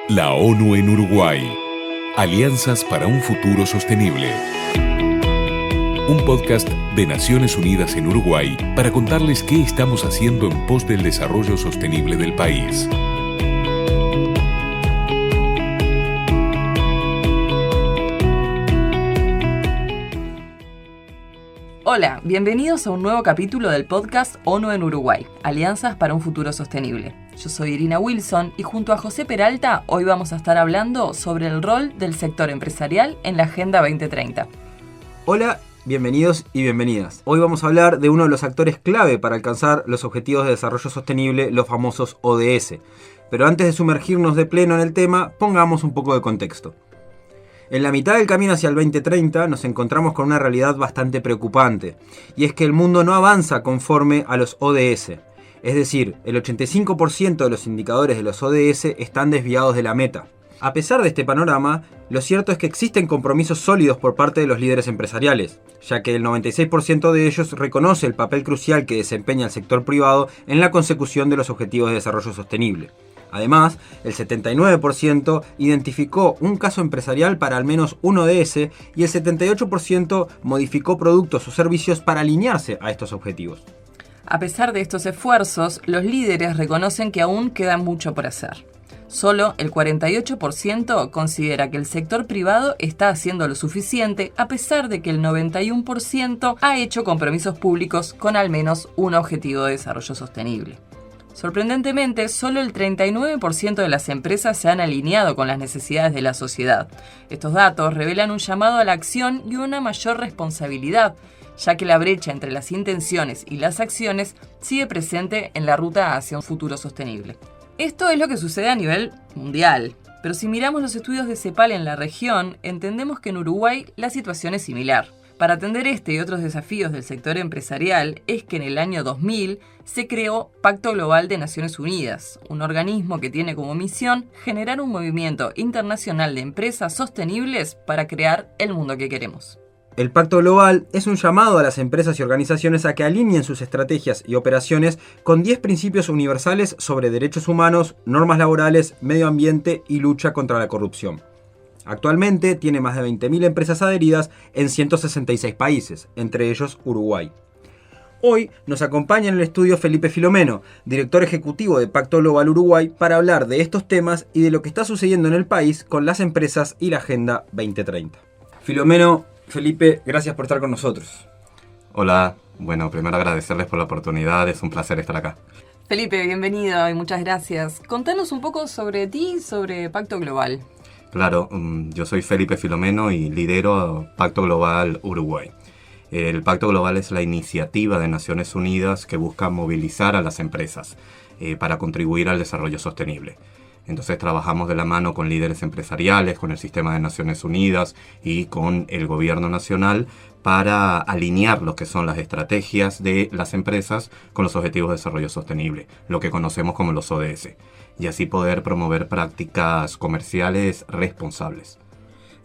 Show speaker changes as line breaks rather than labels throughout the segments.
La ONU en Uruguay. Alianzas para un futuro sostenible. Un podcast de Naciones Unidas en Uruguay para contarles qué estamos haciendo en pos del desarrollo sostenible del país.
Hola, bienvenidos a un nuevo capítulo del podcast ONU en Uruguay, Alianzas para un futuro sostenible. Yo soy Irina Wilson y junto a José Peralta hoy vamos a estar hablando sobre el rol del sector empresarial en la Agenda 2030.
Hola, bienvenidos y bienvenidas. Hoy vamos a hablar de uno de los actores clave para alcanzar los Objetivos de Desarrollo Sostenible, los famosos ODS. Pero antes de sumergirnos de pleno en el tema, pongamos un poco de contexto. En la mitad del camino hacia el 2030 nos encontramos con una realidad bastante preocupante, y es que el mundo no avanza conforme a los ODS. Es decir, el 85% de los indicadores de los ODS están desviados de la meta. A pesar de este panorama, lo cierto es que existen compromisos sólidos por parte de los líderes empresariales, ya que el 96% de ellos reconoce el papel crucial que desempeña el sector privado en la consecución de los Objetivos de Desarrollo Sostenible. Además, el 79% identificó un caso empresarial para al menos un ODS y el 78% modificó productos o servicios para alinearse a estos objetivos.
A pesar de estos esfuerzos, los líderes reconocen que aún queda mucho por hacer. Solo el 48% considera que el sector privado está haciendo lo suficiente, a pesar de que el 91% ha hecho compromisos públicos con al menos un objetivo de desarrollo sostenible. Sorprendentemente, solo el 39% de las empresas se han alineado con las necesidades de la sociedad. Estos datos revelan un llamado a la acción y una mayor responsabilidad, ya que la brecha entre las intenciones y las acciones sigue presente en la ruta hacia un futuro sostenible. Esto es lo que sucede a nivel mundial, pero si miramos los estudios de CEPAL en la región, entendemos que en Uruguay la situación es similar. Para atender este y otros desafíos del sector empresarial es que en el año 2000 se creó Pacto Global de Naciones Unidas, un organismo que tiene como misión generar un movimiento internacional de empresas sostenibles para crear el mundo que queremos.
El Pacto Global es un llamado a las empresas y organizaciones a que alineen sus estrategias y operaciones con 10 principios universales sobre derechos humanos, normas laborales, medio ambiente y lucha contra la corrupción. Actualmente tiene más de 20.000 empresas adheridas en 166 países, entre ellos Uruguay. Hoy nos acompaña en el estudio Felipe Filomeno, director ejecutivo de Pacto Global Uruguay, para hablar de estos temas y de lo que está sucediendo en el país con las empresas y la Agenda 2030. Filomeno, Felipe, gracias por estar con nosotros.
Hola, bueno, primero agradecerles por la oportunidad, es un placer estar acá.
Felipe, bienvenido y muchas gracias. Contanos un poco sobre ti y sobre Pacto Global.
Claro, yo soy Felipe Filomeno y lidero Pacto Global Uruguay. El Pacto Global es la iniciativa de Naciones Unidas que busca movilizar a las empresas para contribuir al desarrollo sostenible. Entonces trabajamos de la mano con líderes empresariales, con el sistema de Naciones Unidas y con el gobierno nacional para alinear lo que son las estrategias de las empresas con los Objetivos de Desarrollo Sostenible, lo que conocemos como los ODS, y así poder promover prácticas comerciales responsables.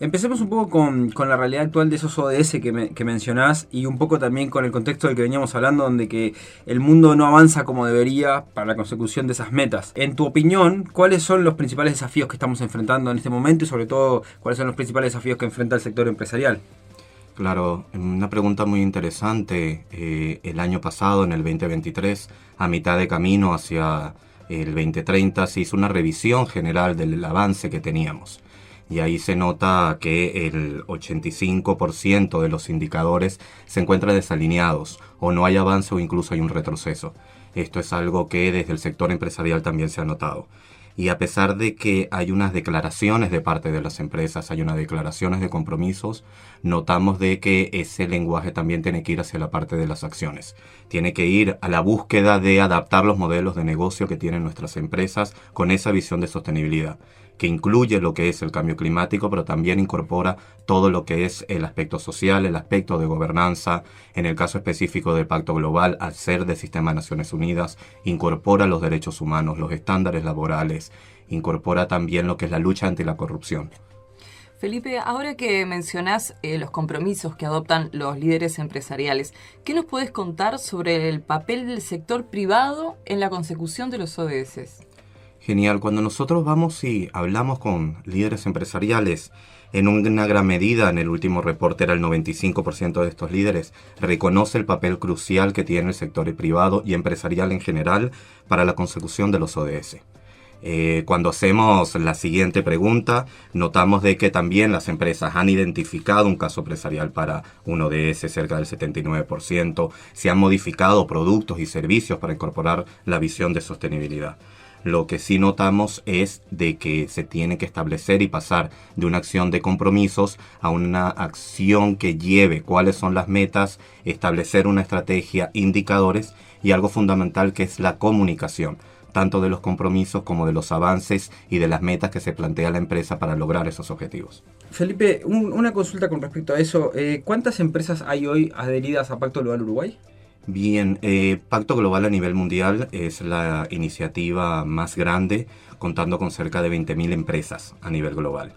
Empecemos un poco con la realidad actual de esos ODS que mencionás y un poco también con el contexto del que veníamos hablando, donde que el mundo no avanza como debería para la consecución de esas metas. En tu opinión, ¿cuáles son los principales desafíos que estamos enfrentando en este momento y sobre todo cuáles son los principales desafíos que enfrenta el sector empresarial?
Claro, una pregunta muy interesante. El año pasado, en el 2023, a mitad de camino hacia el 2030, se hizo una revisión general del avance que teníamos. Y ahí se nota que el 85% de los indicadores se encuentran desalineados, o no hay avance o incluso hay un retroceso. Esto es algo que desde el sector empresarial también se ha notado. Y a pesar de que hay unas declaraciones de parte de las empresas, hay unas declaraciones de compromisos, notamos de que ese lenguaje también tiene que ir hacia la parte de las acciones. Tiene que ir a la búsqueda de adaptar los modelos de negocio que tienen nuestras empresas con esa visión de sostenibilidad, que incluye lo que es el cambio climático, pero también incorpora todo lo que es el aspecto social, el aspecto de gobernanza. En el caso específico del Pacto Global, al ser del Sistema de Naciones Unidas, incorpora los derechos humanos, los estándares laborales, incorpora también lo que es la lucha ante la corrupción.
Felipe, ahora que mencionás los compromisos que adoptan los líderes empresariales, ¿qué nos puedes contar sobre el papel del sector privado en la consecución de los ODS?
Genial. Cuando nosotros vamos y hablamos con líderes empresariales, en una gran medida, en el último reporte era el 95% de estos líderes, reconoce el papel crucial que tiene el sector privado y empresarial en general para la consecución de los ODS. Cuando hacemos la siguiente pregunta, notamos de que también las empresas han identificado un caso empresarial para un ODS, cerca del 79%, se han modificado productos y servicios para incorporar la visión de sostenibilidad. Lo que sí notamos es de que se tiene que establecer y pasar de una acción de compromisos a una acción que lleve cuáles son las metas, establecer una estrategia, indicadores y algo fundamental que es la comunicación, tanto de los compromisos como de los avances y de las metas que se plantea la empresa para lograr esos objetivos.
Felipe, una consulta con respecto a eso. ¿Cuántas empresas hay hoy adheridas a Pacto Global Uruguay?
Bien, Pacto Global a nivel mundial es la iniciativa más grande, contando con cerca de 20.000 empresas a nivel global.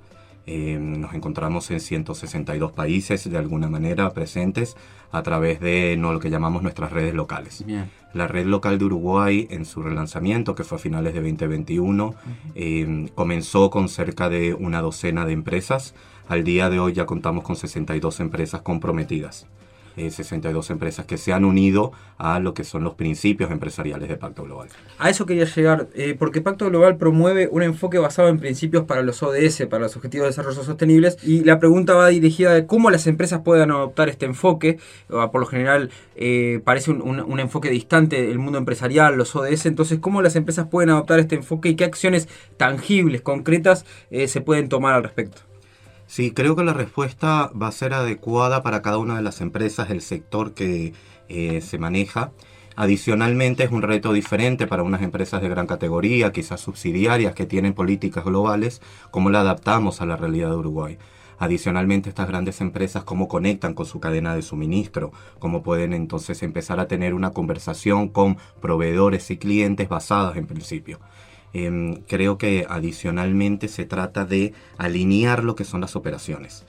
Nos encontramos en 162 países de alguna manera presentes a través de lo que llamamos nuestras redes locales.
Bien.
La red local de Uruguay en su relanzamiento, que fue a finales de 2021, comenzó con cerca de una docena de empresas. Al día de hoy ya contamos con 62 empresas comprometidas. 62 empresas que se han unido a lo que son los principios empresariales de Pacto Global.
A eso quería llegar, porque Pacto Global promueve un enfoque basado en principios para los ODS, para los Objetivos de Desarrollo Sostenibles, y la pregunta va dirigida a cómo las empresas puedan adoptar este enfoque. Por lo general parece un enfoque distante del mundo empresarial, los ODS, entonces cómo las empresas pueden adoptar este enfoque y qué acciones tangibles, concretas se pueden tomar al respecto.
Sí, creo que la respuesta va a ser adecuada para cada una de las empresas, el sector que se maneja. Adicionalmente, es un reto diferente para unas empresas de gran categoría, quizás subsidiarias, que tienen políticas globales, cómo la adaptamos a la realidad de Uruguay. Adicionalmente, estas grandes empresas, cómo conectan con su cadena de suministro, cómo pueden entonces empezar a tener una conversación con proveedores y clientes basadas en principio. Creo que adicionalmente se trata de alinear lo que son las operaciones,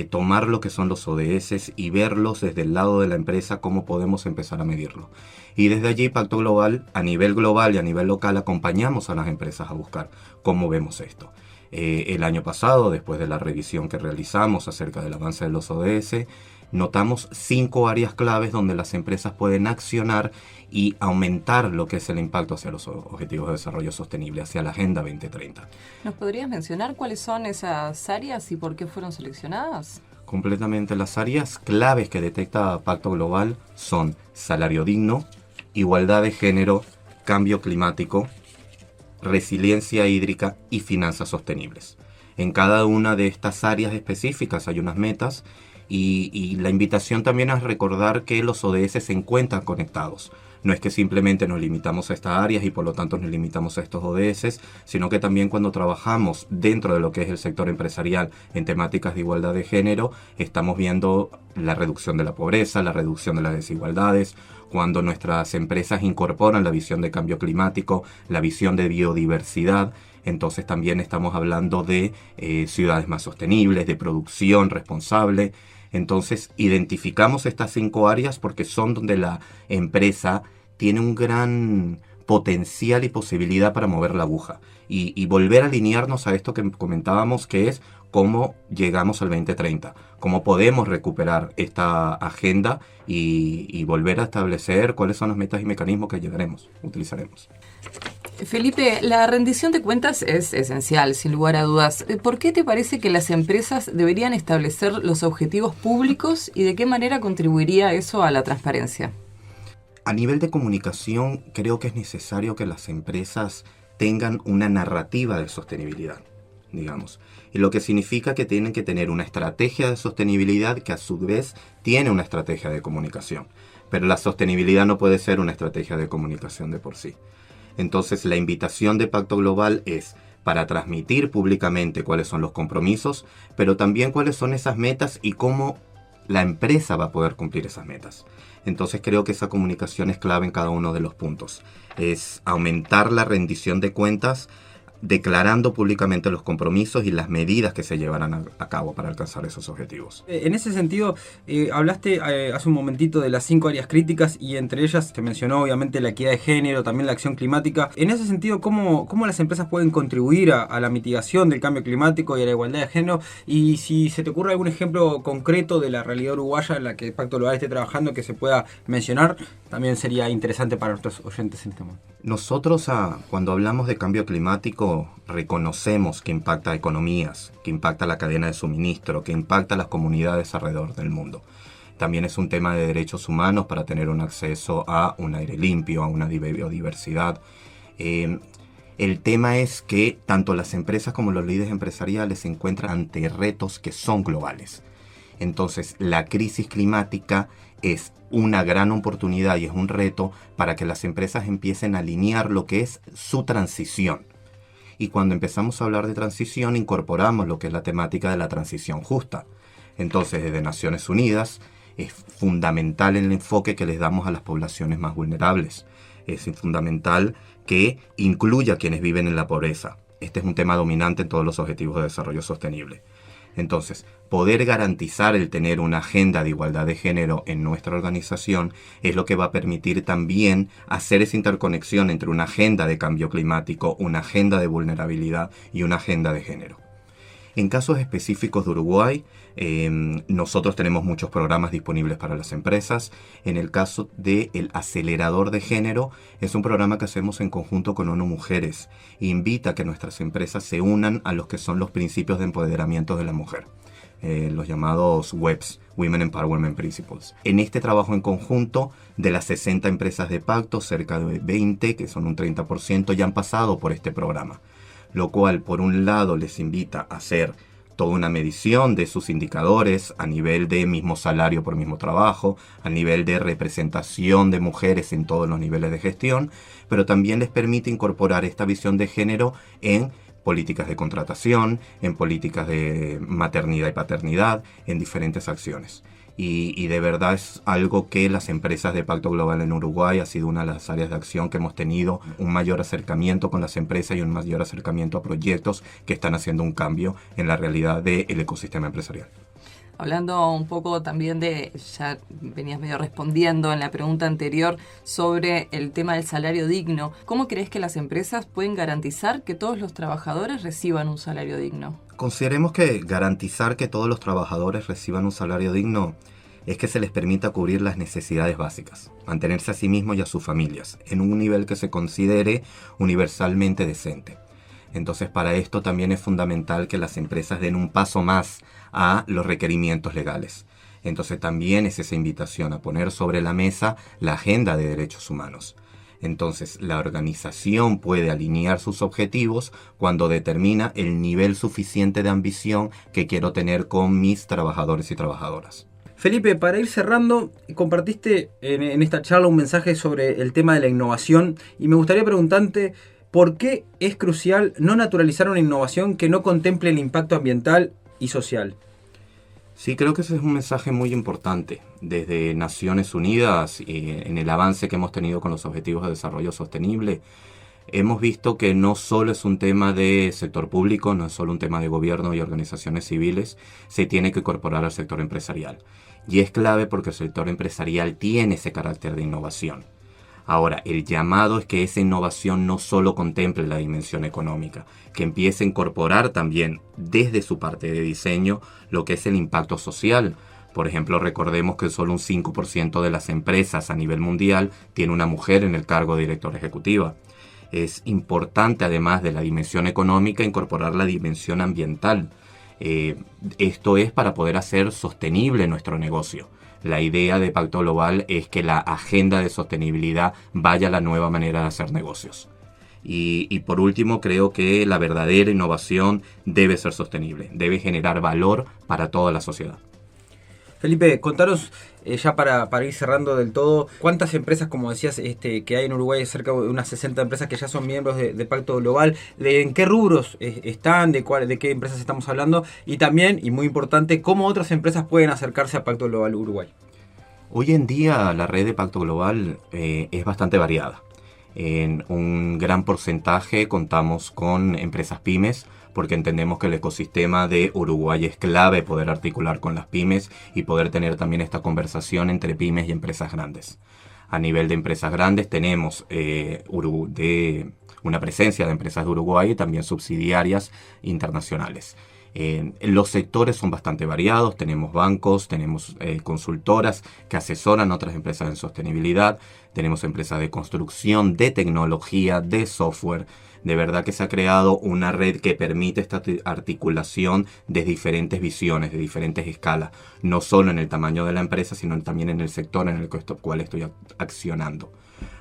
tomar lo que son los ODS y verlos desde el lado de la empresa, cómo podemos empezar a medirlo. Y desde allí Pacto Global, a nivel global y a nivel local, acompañamos a las empresas a buscar cómo vemos esto. El año pasado, después de la revisión que realizamos acerca del avance de los ODS, notamos 5 áreas claves donde las empresas pueden accionar y aumentar lo que es el impacto hacia los objetivos de desarrollo sostenible, hacia la Agenda 2030.
¿Nos podrías mencionar cuáles son esas áreas y por qué fueron seleccionadas?
Completamente. Las áreas claves que detecta Pacto Global son salario digno, igualdad de género, cambio climático, resiliencia hídrica y finanzas sostenibles. En cada una de estas áreas específicas hay unas metas y la invitación también es recordar que los ODS se encuentran conectados. No es que simplemente nos limitamos a estas áreas y por lo tanto nos limitamos a estos ODS, sino que también cuando trabajamos dentro de lo que es el sector empresarial en temáticas de igualdad de género, estamos viendo la reducción de la pobreza, la reducción de las desigualdades, cuando nuestras empresas incorporan la visión de cambio climático, la visión de biodiversidad. Entonces también estamos hablando de ciudades más sostenibles, de producción responsable. Entonces identificamos estas 5 áreas porque son donde la empresa tiene un gran potencial y posibilidad para mover la aguja y volver a alinearnos a esto que comentábamos, que es cómo llegamos al 2030, cómo podemos recuperar esta agenda y volver a establecer cuáles son las metas y mecanismos que utilizaremos.
Felipe, la rendición de cuentas es esencial, sin lugar a dudas. ¿Por qué te parece que las empresas deberían establecer los objetivos públicos y de qué manera contribuiría eso a la transparencia?
A nivel de comunicación, creo que es necesario que las empresas tengan una narrativa de sostenibilidad, digamos. Y lo que significa que tienen que tener una estrategia de sostenibilidad que a su vez tiene una estrategia de comunicación. Pero la sostenibilidad no puede ser una estrategia de comunicación de por sí. Entonces la invitación de Pacto Global es para transmitir públicamente cuáles son los compromisos, pero también cuáles son esas metas y cómo la empresa va a poder cumplir esas metas. Entonces creo que esa comunicación es clave en cada uno de los puntos. Es aumentar la rendición de cuentas declarando públicamente los compromisos y las medidas que se llevarán a cabo para alcanzar esos objetivos.
En ese sentido, hablaste hace un momentito de las 5 áreas críticas y entre ellas te mencionó obviamente la equidad de género, también la acción climática. En ese sentido, ¿cómo las empresas pueden contribuir a la mitigación del cambio climático y a la igualdad de género? Y si se te ocurre algún ejemplo concreto de la realidad uruguaya en la que Pacto Global esté trabajando que se pueda mencionar, también sería interesante para nuestros oyentes en este momento.
Nosotros, cuando hablamos de cambio climático, reconocemos que impacta a economías, que impacta a la cadena de suministro, que impacta a las comunidades alrededor del mundo. También es un tema de derechos humanos para tener un acceso a un aire limpio, a una biodiversidad. El tema es que tanto las empresas como los líderes empresariales se encuentran ante retos que son globales. Entonces, la crisis climática es una gran oportunidad y es un reto para que las empresas empiecen a alinear lo que es su transición. Y cuando empezamos a hablar de transición, incorporamos lo que es la temática de la transición justa. Entonces, desde Naciones Unidas, es fundamental el enfoque que les damos a las poblaciones más vulnerables. Es fundamental que incluya a quienes viven en la pobreza. Este es un tema dominante en todos los objetivos de desarrollo sostenible. Entonces, poder garantizar el tener una agenda de igualdad de género en nuestra organización es lo que va a permitir también hacer esa interconexión entre una agenda de cambio climático, una agenda de vulnerabilidad y una agenda de género. En casos específicos de Uruguay, nosotros tenemos muchos programas disponibles para las empresas. En el caso del acelerador de género, es un programa que hacemos en conjunto con ONU Mujeres. Invita a que nuestras empresas se unan a los que son los principios de empoderamiento de la mujer, los llamados WEPs, Women Empowerment Principles. En este trabajo en conjunto, de las 60 empresas de Pacto, cerca de 20, que son un 30%, ya han pasado por este programa, lo cual por un lado les invita a hacer toda una medición de sus indicadores a nivel de mismo salario por mismo trabajo, a nivel de representación de mujeres en todos los niveles de gestión, pero también les permite incorporar esta visión de género en políticas de contratación, en políticas de maternidad y paternidad, en diferentes acciones. Y de verdad es algo que las empresas de Pacto Global en Uruguay ha sido una de las áreas de acción que hemos tenido un mayor acercamiento con las empresas y un mayor acercamiento a proyectos que están haciendo un cambio en la realidad del ecosistema empresarial.
Hablando un poco también ya venías medio respondiendo en la pregunta anterior sobre el tema del salario digno, ¿cómo crees que las empresas pueden garantizar que todos los trabajadores reciban un salario digno?
Consideremos que garantizar que todos los trabajadores reciban un salario digno es que se les permita cubrir las necesidades básicas, mantenerse a sí mismos y a sus familias, en un nivel que se considere universalmente decente. Entonces, para esto también es fundamental que las empresas den un paso más a los requerimientos legales. Entonces, también es esa invitación a poner sobre la mesa la agenda de derechos humanos. Entonces, la organización puede alinear sus objetivos cuando determina el nivel suficiente de ambición que quiero tener con mis trabajadores y trabajadoras.
Felipe, para ir cerrando, compartiste en esta charla un mensaje sobre el tema de la innovación y me gustaría preguntarte ¿por qué es crucial no naturalizar una innovación que no contemple el impacto ambiental y social?
Sí, creo que ese es un mensaje muy importante. Desde Naciones Unidas, en el avance que hemos tenido con los Objetivos de Desarrollo Sostenible, hemos visto que no solo es un tema de sector público, no es solo un tema de gobierno y organizaciones civiles, se tiene que incorporar al sector empresarial. Y es clave porque el sector empresarial tiene ese carácter de innovación. Ahora, el llamado es que esa innovación no solo contemple la dimensión económica, que empiece a incorporar también desde su parte de diseño lo que es el impacto social. Por ejemplo, recordemos que solo un 5% de las empresas a nivel mundial tiene una mujer en el cargo de directora ejecutiva. Es importante, además de la dimensión económica, incorporar la dimensión ambiental. Esto es para poder hacer sostenible nuestro negocio. La idea de Pacto Global es que la agenda de sostenibilidad vaya a la nueva manera de hacer negocios. Y por último, creo que la verdadera innovación debe ser sostenible, debe generar valor para toda la sociedad.
Felipe, contanos ya para ir cerrando del todo, ¿cuántas empresas, como decías, que hay en Uruguay, cerca de unas 60 empresas que ya son miembros de Pacto Global? ¿En qué rubros están? ¿De qué empresas estamos hablando? Y también, y muy importante, ¿cómo otras empresas pueden acercarse a Pacto Global Uruguay?
Hoy en día la red de Pacto Global es bastante variada. En un gran porcentaje contamos con empresas pymes, porque entendemos que el ecosistema de Uruguay es clave poder articular con las pymes y poder tener también esta conversación entre pymes y empresas grandes. A nivel de empresas grandes tenemos una presencia de empresas de Uruguay y también subsidiarias internacionales. Los sectores son bastante variados, tenemos bancos, tenemos consultoras que asesoran a otras empresas en sostenibilidad, tenemos empresas de construcción, de tecnología, de software. De verdad que se ha creado una red que permite esta articulación de diferentes visiones, de diferentes escalas, no solo en el tamaño de la empresa, sino también en el sector en el cual estoy accionando.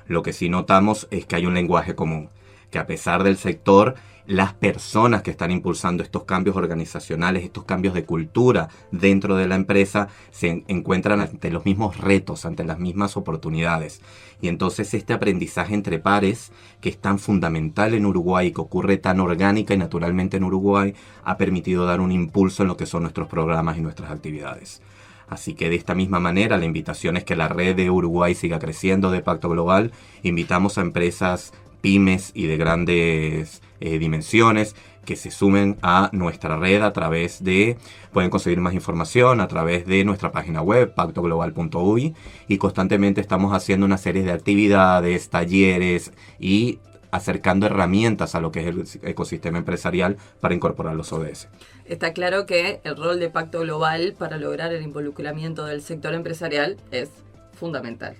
Lo que sí notamos es que hay un lenguaje común, que a pesar del sector, las personas que están impulsando estos cambios organizacionales, estos cambios de cultura dentro de la empresa, se encuentran ante los mismos retos, ante las mismas oportunidades. Y entonces este aprendizaje entre pares, que es tan fundamental en Uruguay, que ocurre tan orgánica y naturalmente en Uruguay, ha permitido dar un impulso en lo que son nuestros programas y nuestras actividades. Así que de esta misma manera, la invitación es que la red de Uruguay siga creciendo de Pacto Global. Invitamos a empresas pymes y de grandes dimensiones que se sumen a nuestra red a través de, pueden conseguir más información a través de nuestra página web, pactoglobal.uy, y constantemente estamos haciendo una serie de actividades, talleres y acercando herramientas a lo que es el ecosistema empresarial para incorporar los ODS.
Está claro que el rol de Pacto Global para lograr el involucramiento del sector empresarial es fundamental.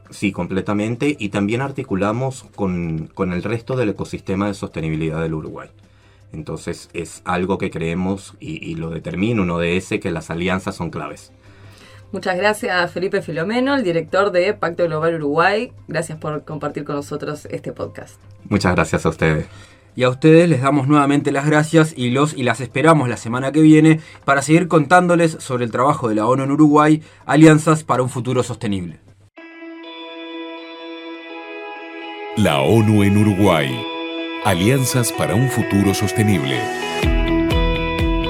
Sí, completamente, y también articulamos con el resto del ecosistema de sostenibilidad del Uruguay. Entonces es algo que creemos y lo determina un ODS, que las alianzas son claves.
Muchas gracias a Felipe Filomeno, el director de Pacto Global Uruguay. Gracias por compartir con nosotros este podcast.
Muchas gracias a ustedes.
Y a ustedes les damos nuevamente las gracias y las esperamos la semana que viene para seguir contándoles sobre el trabajo de la ONU en Uruguay, Alianzas para un Futuro Sostenible.
La ONU en Uruguay. Alianzas para un futuro sostenible.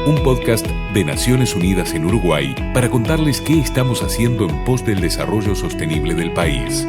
Un podcast de Naciones Unidas en Uruguay para contarles qué estamos haciendo en pos del desarrollo sostenible del país.